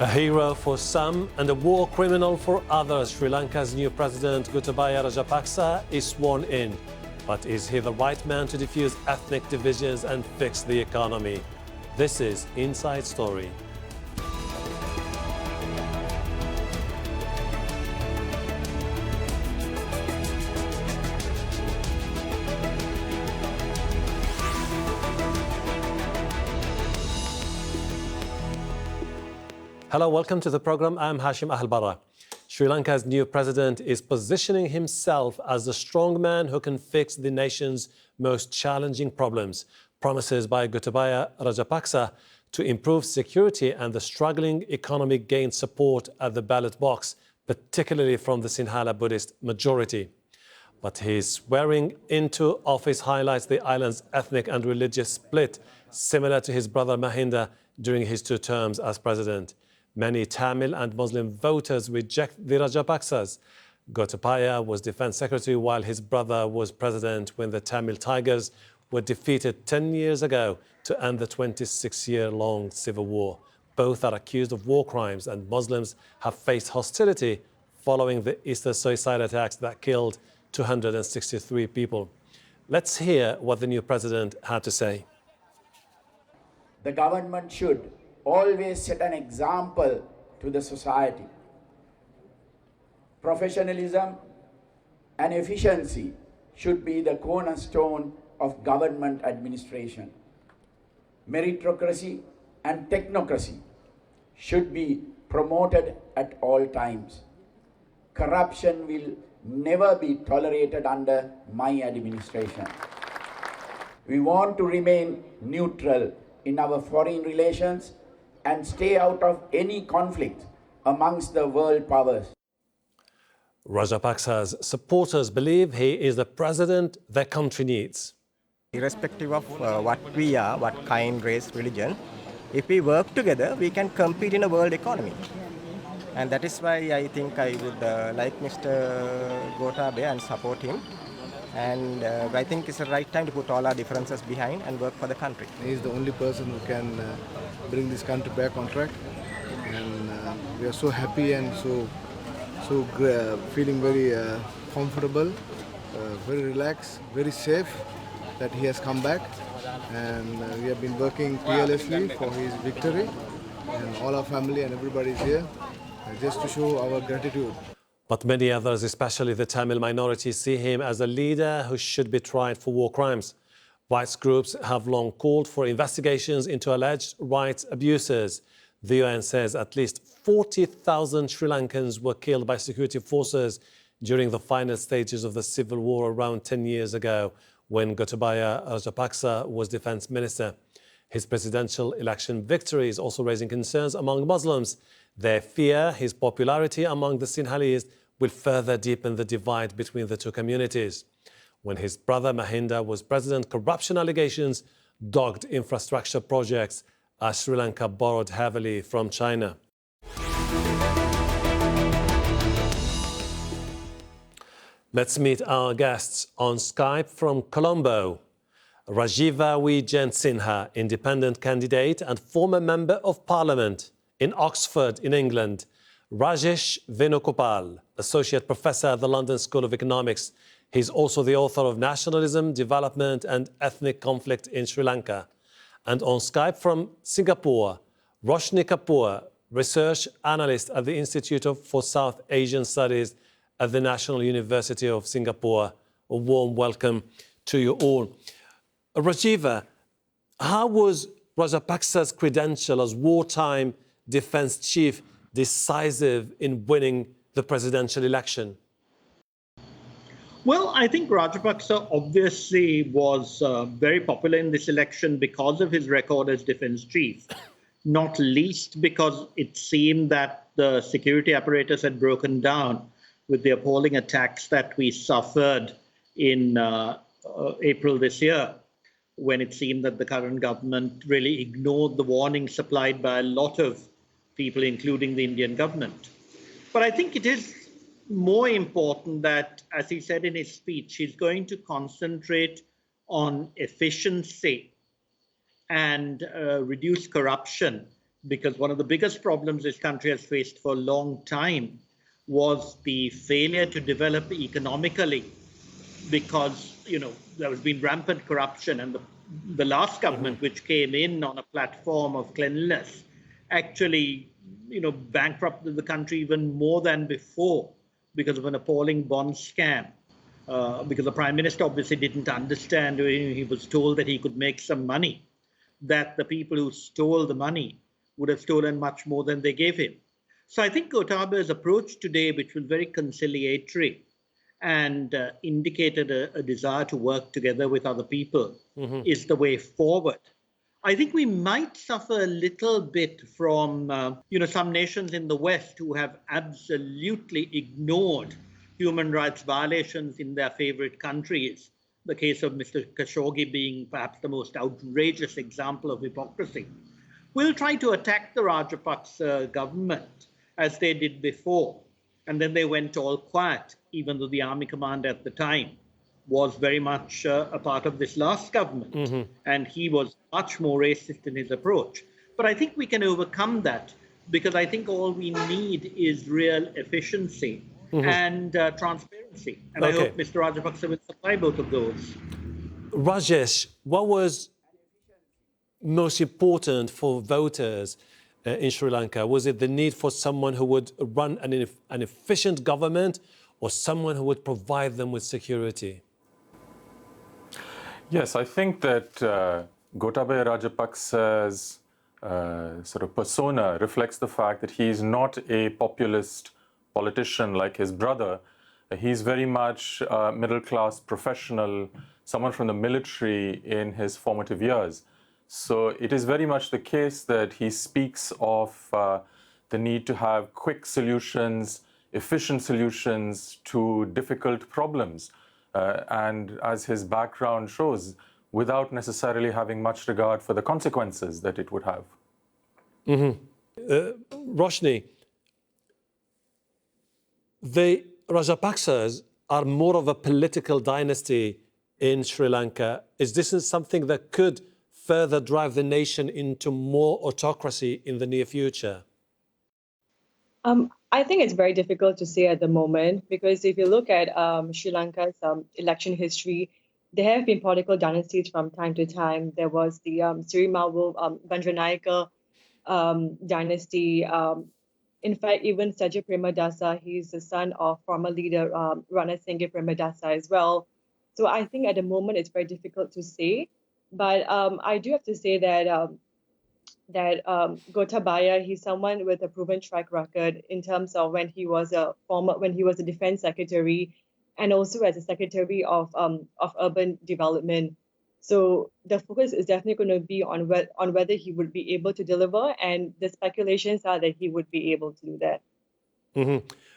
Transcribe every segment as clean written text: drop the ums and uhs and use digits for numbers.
A hero for some and a war criminal for others, Sri Lanka's new president Gotabaya Rajapaksa is sworn in. But is he the right man to defuse ethnic divisions and fix the economy? This is Inside Story. Hello, welcome to the program. I'm Hashim Ahlbara. Sri Lanka's new president is positioning himself as the strong man who can fix the nation's most challenging problems. Promises by Gotabaya Rajapaksa to improve security and the struggling economy gained support at the ballot box, particularly from the Sinhala Buddhist majority. But his swearing into office highlights the island's ethnic and religious split, similar to his brother Mahinda during his 2 terms as president. Many Tamil and Muslim voters reject the Rajapaksas. Gotapaya was defense secretary while his brother was president when the Tamil Tigers were defeated 10 years ago to end the 26-year-long civil war. Both are accused of war crimes, and Muslims have faced hostility following the Easter suicide attacks that killed 263 people. Let's hear what the new president had to say. The government should always set an example to the society. Professionalism and efficiency should be the cornerstone of government administration. Meritocracy and technocracy should be promoted at all times. Corruption will never be tolerated under my administration. We want to remain neutral in our foreign relations and stay out of any conflict amongst the world powers. Rajapaksa's supporters believe he is the president their country needs. Irrespective of what we are, what kind, race, religion, if we work together, we can compete in a world economy. And that is why I think I would like Mr. Gotabaya and support him. And I think it's the right time to put all our differences behind and work for the country. He is the only person who can bring this country back on track. And we are so happy and so feeling very comfortable, very relaxed, very safe that he has come back. And we have been working tirelessly for his victory. And all our family and everybody is here just to show our gratitude. But many others, especially the Tamil minority, see him as a leader who should be tried for war crimes. Rights groups have long called for investigations into alleged rights abuses. The UN says at least 40,000 Sri Lankans were killed by security forces during the final stages of the civil war around 10 years ago, when Gotabaya Rajapaksa was defense minister. His presidential election victory is also raising concerns among Muslims. They fear his popularity among the Sinhalese will further deepen the divide between the 2 communities. When his brother Mahinda was president, corruption allegations dogged infrastructure projects as Sri Lanka borrowed heavily from China. Let's meet our guests on Skype from Colombo. Rajiva Sinha, independent candidate and former member of parliament. In Oxford, in England, Rajesh Venugopal, associate professor at the London School of Economics. He's also the author of Nationalism, Development and Ethnic Conflict in Sri Lanka. And on Skype from Singapore, Roshni Kapoor, research analyst at the Institute for South Asian Studies at the National University of Singapore. A warm welcome to you all. Rajiva, how was Rajapaksa's credential as wartime defense chief decisive in winning the presidential election? Well, I think Rajapaksa obviously was very popular in this election because of his record as defense chief, not least because it seemed that the security apparatus had broken down with the appalling attacks that we suffered in April this year, when it seemed that the current government really ignored the warnings supplied by a lot of people, including the Indian government. But I think it is more important that, as he said in his speech, he's going to concentrate on efficiency and reduce corruption because one of the biggest problems this country has faced for a long time was the failure to develop economically, because there has been rampant corruption, and the last government, which came in on a platform of cleanliness, actually bankrupted the country even more than before because of an appalling bond scam. Because the prime minister obviously didn't understand, he was told that he could make some money, that the people who stole the money would have stolen much more than they gave him. So I think Gotabaya's approach today, which was very conciliatory and indicated a desire to work together with other people, is the way forward. I think we might suffer a little bit from some nations in the West who have absolutely ignored human rights violations in their favorite countries. The case of Mr. Khashoggi being perhaps the most outrageous example of hypocrisy. We'll try to attack the Rajapaksa government as they did before. And then they went all quiet, even though the army commander at the time was very much a part of this last government. And he was much more racist in his approach. But I think we can overcome that, because I think all we need is real efficiency and transparency. And I hope Mr. Rajapaksa will supply both of those. Rajesh, what was most important for voters in Sri Lanka? Was it the need for someone who would run an efficient government, or someone who would provide them with security? Yes, I think that Gotabaya Rajapaksa's sort of persona reflects the fact that he is not a populist politician like his brother. He's very much a middle-class professional, someone from the military in his formative years. So it is very much the case that he speaks of the need to have quick solutions, efficient solutions to difficult problems. And as his background shows, without necessarily having much regard for the consequences that it would have. Roshni, the Rajapaksas are more of a political dynasty in Sri Lanka. Is this something that could further drive the nation into more autocracy in the near future? I think it's very difficult to say at the moment, because if you look at Sri Lanka's election history, there have been political dynasties from time to time. There was the Sri Bandaranaike dynasty. In fact, even Sajid Premadasa, he's the son of former leader Ranasinghe Premadasa as well. So I think at the moment it's very difficult to say. But I do have to say that Gotabaya, he's someone with a proven track record in terms of when he was a defense secretary, and also as a secretary of urban development. So the focus is definitely going to be on whether he would be able to deliver, and the speculations are that he would be able to do that.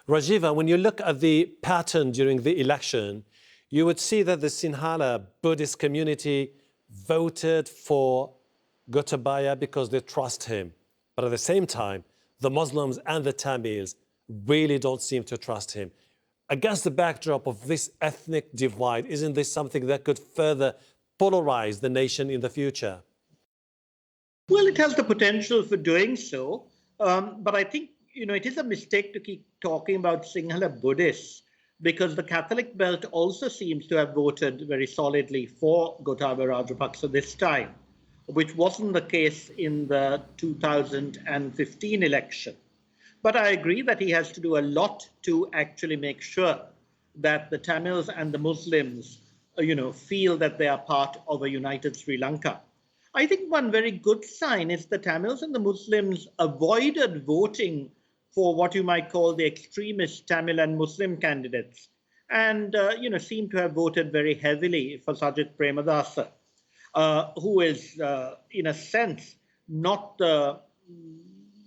Rajiva, when you look at the pattern during the election, you would see that the Sinhala Buddhist community voted for Gotabaya because they trust him. But at the same time, the Muslims and the Tamils really don't seem to trust him. Against the backdrop of this ethnic divide, isn't this something that could further polarize the nation in the future? Well, it has the potential for doing so. But I think, it is a mistake to keep talking about Sinhala Buddhists, because the Catholic belt also seems to have voted very solidly for Gotabaya Rajapaksa this time, which wasn't the case in the 2015 election. But I agree that he has to do a lot to actually make sure that the Tamils and the Muslims, feel that they are part of a united Sri Lanka. I think one very good sign is the Tamils and the Muslims avoided voting for what you might call the extremist Tamil and Muslim candidates, and seem to have voted very heavily for Sajid Premadasa, who is, in a sense, not the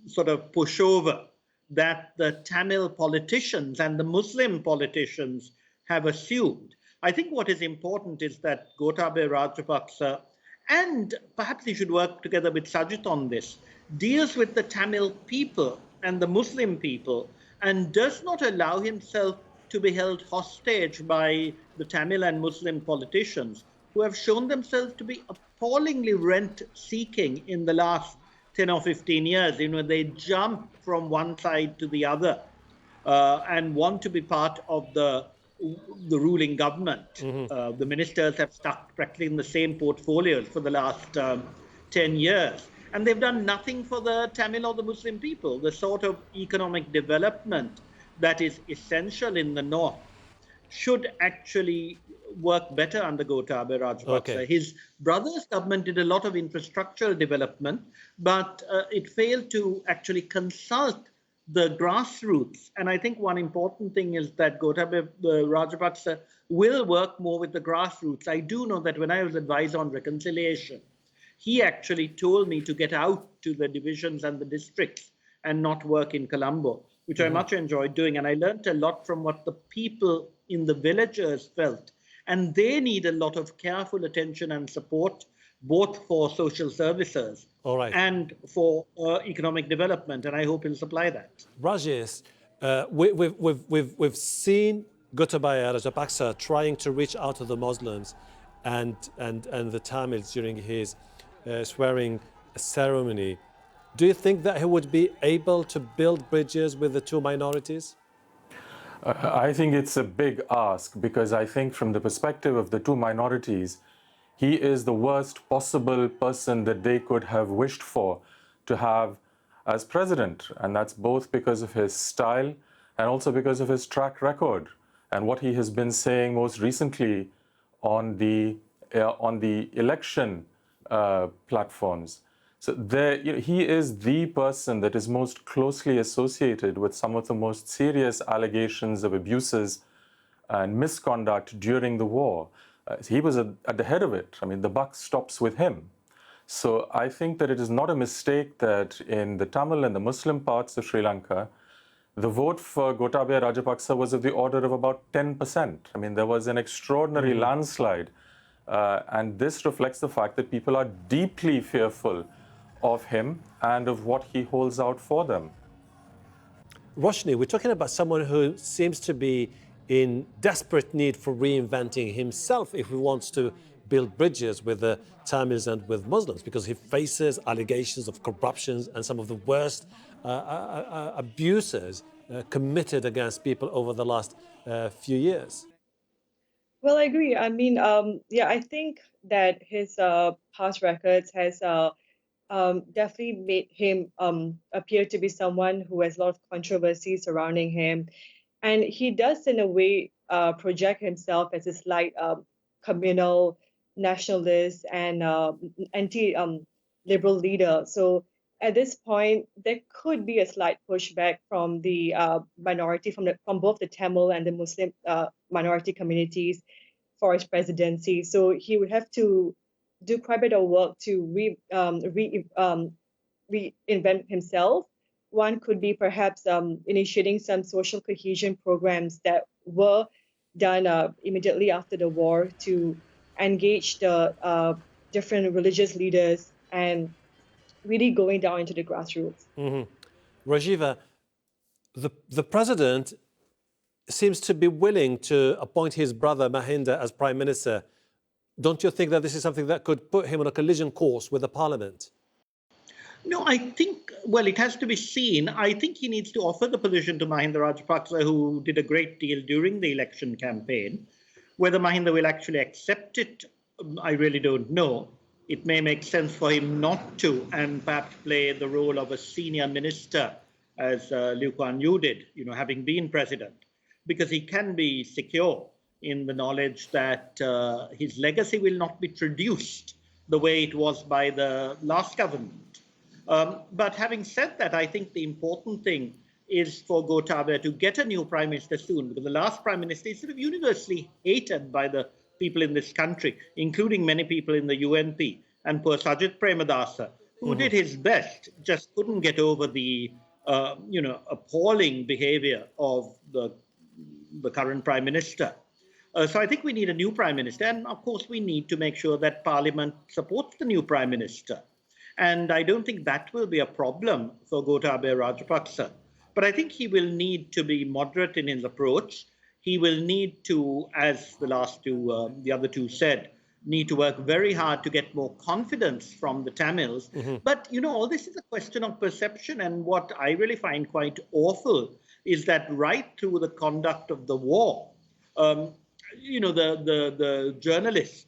sort of pushover that the Tamil politicians and the Muslim politicians have assumed. I think what is important is that Gotabaya Rajapaksa, and perhaps he should work together with Sajid on this, deals with the Tamil people and the Muslim people, and does not allow himself to be held hostage by the Tamil and Muslim politicians, who have shown themselves to be appallingly rent-seeking in the last 10 or 15 years, they jump from one side to the other and want to be part of the ruling government. The ministers have stuck practically in the same portfolios for the last 10 years. And they've done nothing for the Tamil or the Muslim people. The sort of economic development that is essential in the north should actually work better under Gotabaya Rajapaksa. Okay. His brother's government did a lot of infrastructural development, but it failed to actually consult the grassroots. And I think one important thing is that Gotabaya Rajapaksa will work more with the grassroots. I do know that when I was advised on reconciliation, he actually told me to get out to the divisions and the districts and not work in Colombo, which I much enjoyed doing. And I learned a lot from what the people in the villages felt. And they need a lot of careful attention and support, both for social services and for economic development. And I hope he'll supply that. Rajesh, we've seen Gotabaya Rajapaksa trying to reach out to the Muslims and the Tamils during his swearing ceremony. Do you think that he would be able to build bridges with the two minorities? I think it's a big ask, because I think from the perspective of the two minorities, he is the worst possible person that they could have wished for to have as president. And that's both because of his style and also because of his track record and what he has been saying most recently on the election platforms. So he is the person that is most closely associated with some of the most serious allegations of abuses and misconduct during the war. He was at the head of it. I mean, the buck stops with him. So I think that it is not a mistake that in the Tamil and the Muslim parts of Sri Lanka, the vote for Gotabaya Rajapaksa was of the order of about 10%. I mean, there was an extraordinary landslide. And this reflects the fact that people are deeply fearful of him and of what he holds out for them. Roshni, we're talking about someone who seems to be in desperate need for reinventing himself if he wants to build bridges with the Tamils and with Muslims, because he faces allegations of corruption and some of the worst abuses committed against people over the last few years. Well, I agree. I mean, I think that his past records has definitely made him appear to be someone who has a lot of controversy surrounding him. And he does, in a way, project himself as a slight communal nationalist and anti-liberal leader. So at this point, there could be a slight pushback from the minority, from both the Tamil and the Muslim minority communities for his presidency. So he would have to do quite a bit of work to reinvent himself. One could be perhaps initiating some social cohesion programs that were done immediately after the war to engage the different religious leaders and really going down into the grassroots. Rajiva, the president seems to be willing to appoint his brother Mahinda as prime minister. Don't you think that this is something that could put him on a collision course with the parliament? No, I think, well, it has to be seen. I think he needs to offer the position to Mahinda Rajapaksa, who did a great deal during the election campaign. Whether Mahinda will actually accept it, I really don't know. It may make sense for him not to, and perhaps play the role of a senior minister, as Lee Kuan Yew did, having been president, because he can be secure in the knowledge that his legacy will not be traduced the way it was by the last government. But having said that, I think the important thing is for Gotabaya to get a new prime minister soon, because the last prime minister is sort of universally hated by the people in this country, including many people in the UNP, and poor Sajith Premadasa, who did his best, just couldn't get over the appalling behavior of the current prime minister. So I think we need a new prime minister, and of course we need to make sure that Parliament supports the new prime minister. And I don't think that will be a problem for Gotabaya Rajapaksa. But I think he will need to be moderate in his approach. He will need to, as the other two said, need to work very hard to get more confidence from the Tamils. But, all this is a question of perception. And what I really find quite awful is that right through the conduct of the war, the journalists,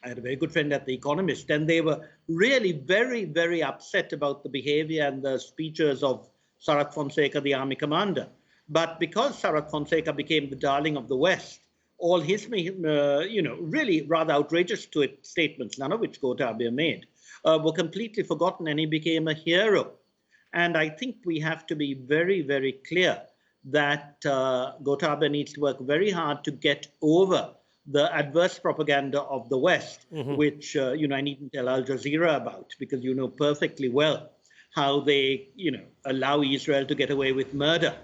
I had a very good friend at The Economist, and they were really very, very upset about the behavior and the speeches of Sarath Fonseca, the army commander. But because Sarath Fonseca became the darling of the West, all his, really rather outrageous statements, none of which Gotabaya made, were completely forgotten, and he became a hero. And I think we have to be very, very clear that Gotabaya needs to work very hard to get over the adverse propaganda of the West, which, I needn't tell Al Jazeera about, because you know perfectly well how they, allow Israel to get away with murder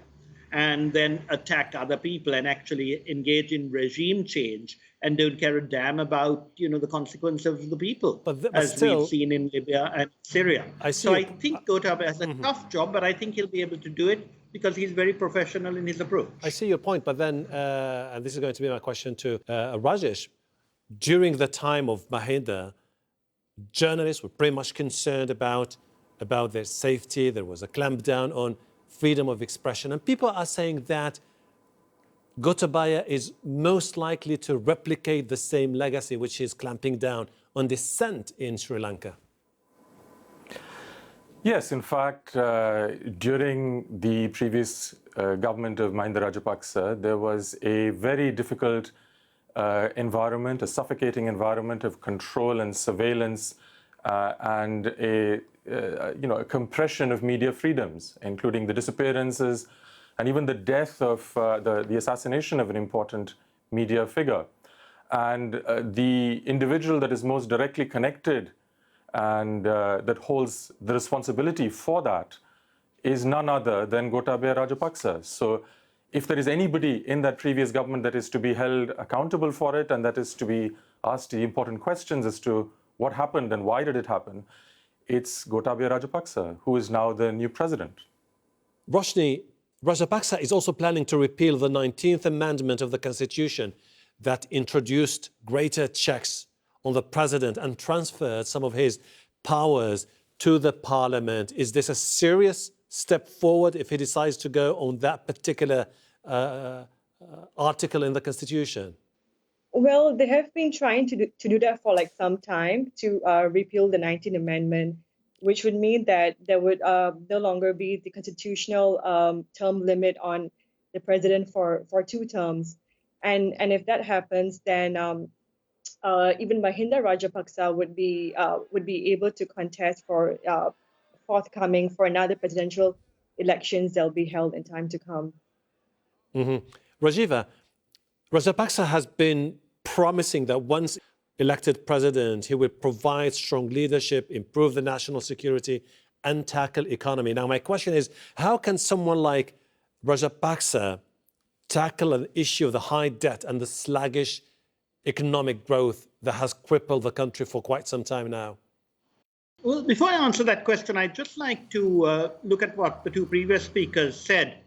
and then attack other people and actually engage in regime change and don't care a damn about, the consequences of the people, as we've seen in Libya and Syria. I think Gotabaya has a tough job, but I think he'll be able to do it because he's very professional in his approach. I see your point, but then, and this is going to be my question to Rajesh, during the time of Mahinda, journalists were pretty much concerned about their safety. There was a clampdown on freedom of expression. And people are saying that Gotabaya is most likely to replicate the same legacy, which is clamping down on dissent in Sri Lanka. Yes, in fact, during the previous government of Mahinda Rajapaksa, there was a very difficult environment, a suffocating environment of control and surveillance, and a compression of media freedoms, including the disappearances and even the death of the assassination of an important media figure. And the individual that is most directly connected and that holds the responsibility for that is none other than Gotabaya Rajapaksa. So if there is anybody in that previous government that is to be held accountable for it and that is to be asked the important questions as to what happened and why did it happen, it's Gotabaya Rajapaksa, who is now the new president. Roshni, Rajapaksa is also planning to repeal the 19th Amendment of the Constitution that introduced greater checks on the president and transferred some of his powers to the parliament. Is this a serious step forward if he decides to go on that particular article in the Constitution? Well, they have been trying to do that for like some time, to repeal the 19th Amendment, which would mean that there would no longer be the constitutional term limit on the president for 2 terms. And if that happens, then even Mahinda Rajapaksa would be able to contest for forthcoming for another presidential elections that will be held in time to come. Rajiva, Rajapaksa has been promising that once elected president, he will provide strong leadership, improve the national security, and tackle economy. Now, my question is, how can someone like Rajapaksa tackle an issue of the high debt and the sluggish economic growth that has crippled the country for quite some time now? Well, before I answer that question, I'd just like to look at what the 2 previous speakers said.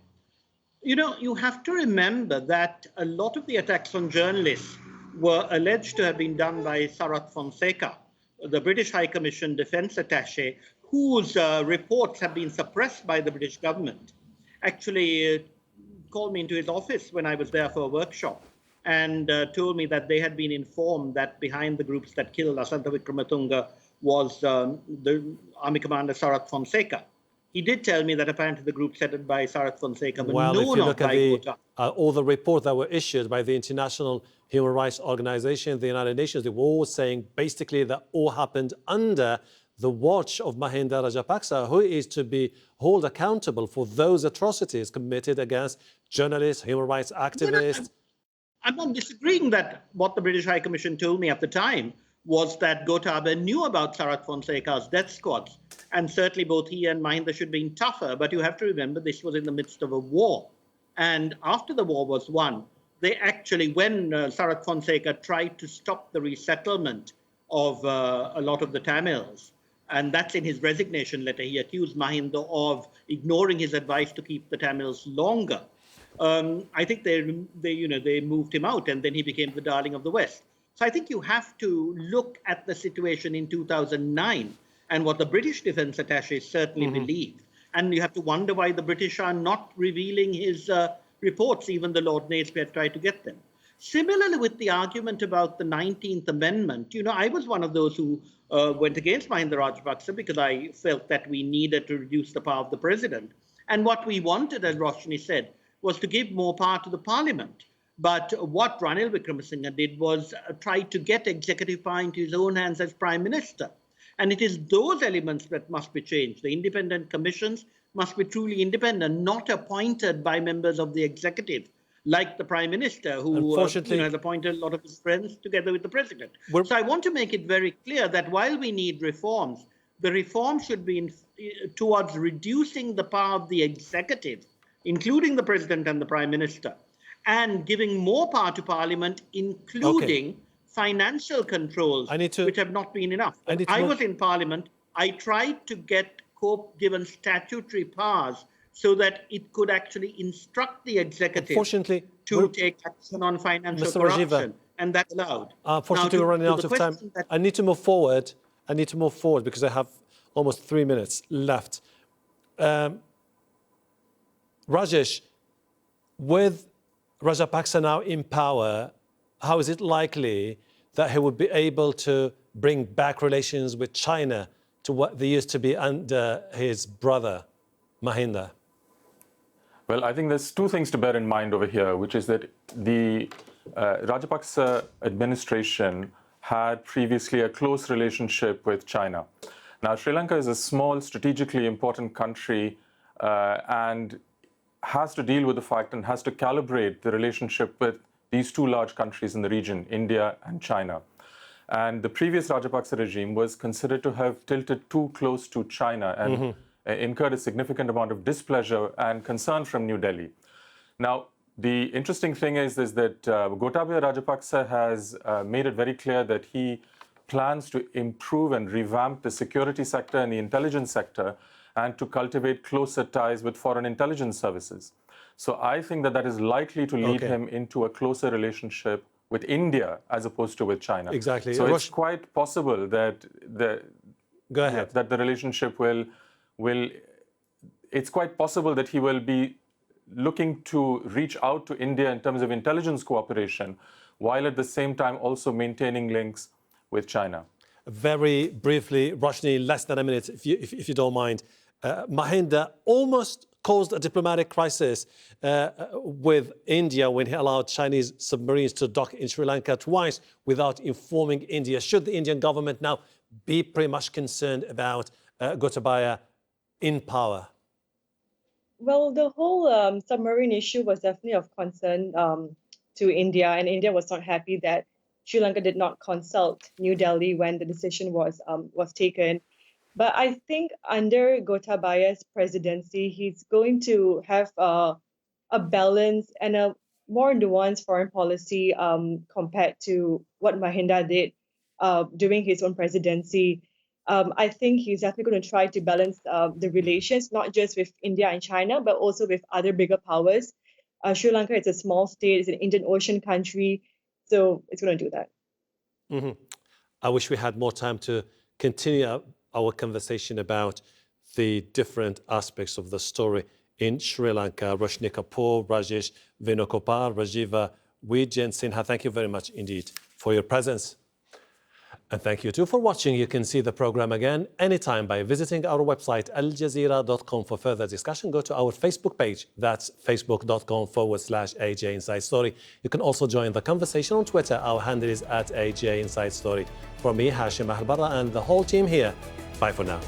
You have to remember that a lot of the attacks on journalists were alleged to have been done by Sarath Fonseca, the British High Commission defense attaché, whose reports have been suppressed by the British government. Actually called me into his office when I was there for a workshop and told me that they had been informed that behind the groups that killed Asantha Wickrematunge was the army commander Sarath Fonseca. He did tell me that apparently the group headed by Sarath Fonseca, but well, no, if you not look by at all the reports that were issued by the International Human Rights Organization, the United Nations, they were all saying basically that all happened under the watch of Mahinda Rajapaksa, who is to be held accountable for those atrocities committed against journalists, human rights activists. I'm not disagreeing that what the British High Commission told me at the time was that Gotabaya knew about Sarath Fonseca's death squads. And certainly both he and Mahinda should have been tougher. But you have to remember this was in the midst of a war. And after the war was won, they actually, when Sarath Fonseca tried to stop the resettlement of a lot of the Tamils, and that's in his resignation letter, he accused Mahinda of ignoring his advice to keep the Tamils longer. I think they moved him out, and then he became the darling of the West. So I think you have to look at the situation in 2009 and what the British defense attaché certainly believed. And you have to wonder why the British are not revealing his reports, even the Lord Naismith tried to get them. Similarly, with the argument about the 19th Amendment, I was one of those who went against Mahinda Rajapaksa because I felt that we needed to reduce the power of the president. And what we wanted, as Roshni said, was to give more power to the parliament. But what Ranil Wickremesinghe did was try to get executive power into his own hands as prime minister. And it is those elements that must be changed. The independent commissions must be truly independent, not appointed by members of the executive, like the prime minister, who has appointed a lot of his friends together with the president. So I want to make it very clear that while we need reforms, the reforms should be towards reducing the power of the executive, including the president and the prime minister, and giving more power to parliament, including financial controls, which have not been enough. When I was in parliament, I tried to get COPE given statutory powers so that it could actually instruct the executive to take action on financial corruption, and that's allowed. Unfortunately, we're running out of time. I need to move forward. Because I have almost 3 minutes left. Rajesh, with Rajapaksa now in power, how is it likely that he would be able to bring back relations with China to what they used to be under his brother, Mahinda? Well, I think there's two things to bear in mind over here, which is that the Rajapaksa administration had previously a close relationship with China. Now, Sri Lanka is a small, strategically important country and has to deal with the fact and has to calibrate the relationship with these two large countries in the region, India and China. And the previous Rajapaksa regime was considered to have tilted too close to China and incurred a significant amount of displeasure and concern from New Delhi. Now, the interesting thing is that Gotabaya Rajapaksa has made it very clear that he plans to improve and revamp the security sector and the intelligence sector and to cultivate closer ties with foreign intelligence services. So I think that is likely to lead him into a closer relationship with India as opposed to with China. Exactly. So it's quite possible that that the relationship it's quite possible that he will be looking to reach out to India in terms of intelligence cooperation, while at the same time also maintaining links with China. Very briefly, Roshni, less than a minute, if you don't mind. Mahinda almost caused a diplomatic crisis with India when he allowed Chinese submarines to dock in Sri Lanka twice without informing India. Should the Indian government now be pretty much concerned about Gotabaya in power? Well, the whole submarine issue was definitely of concern to India, and India was not happy that Sri Lanka did not consult New Delhi when the decision was taken. But I think under Gotabaya's presidency, he's going to have a balance and a more nuanced foreign policy compared to what Mahinda did during his own presidency. I think he's definitely going to try to balance the relations, not just with India and China, but also with other bigger powers. Sri Lanka is a small state, it's an Indian Ocean country, so it's going to do that. I wish we had more time to continue our conversation about the different aspects of the story in Sri Lanka. Roshni Kapoor, Rajesh Venugopal, Rajiva Wijen Sinha, thank you very much indeed for your presence. And thank you too for watching. You can see the program again anytime by visiting our website aljazeera.com. For further discussion, go to our Facebook page. That's facebook.com/AJ Inside Story. You can also join the conversation on Twitter. Our handle is @AJ Inside Story. From me, Hashim Ahlbarra, and the whole team here, bye for now.